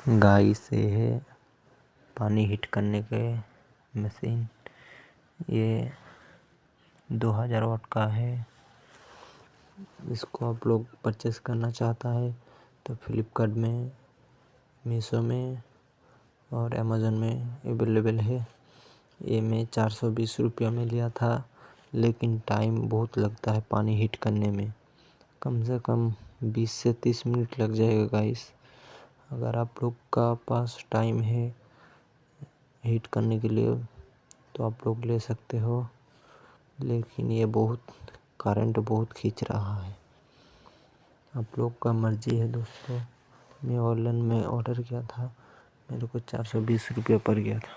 Guys ये है पानी हीट करने के मशीन। ये 2000 वाट का है। इसको आप लोग परचेस करना चाहता है तो फ्लिपकार्ट में, मीशो में और अमेज़न में अवेलेबल है। ये मैं 420 रुपया में लिया था, लेकिन टाइम बहुत लगता है पानी हीट करने में। कम से कम 20 से 30 मिनट लग जाएगा गाइस। अगर आप लोग का पास टाइम है हीट करने के लिए तो आप लोग ले सकते हो, लेकिन ये करंट बहुत खींच रहा है। आप लोग का मर्जी है दोस्तों। मैं ऑनलाइन में ऑर्डर किया था, मेरे को 420 रुपये पड़ गया था।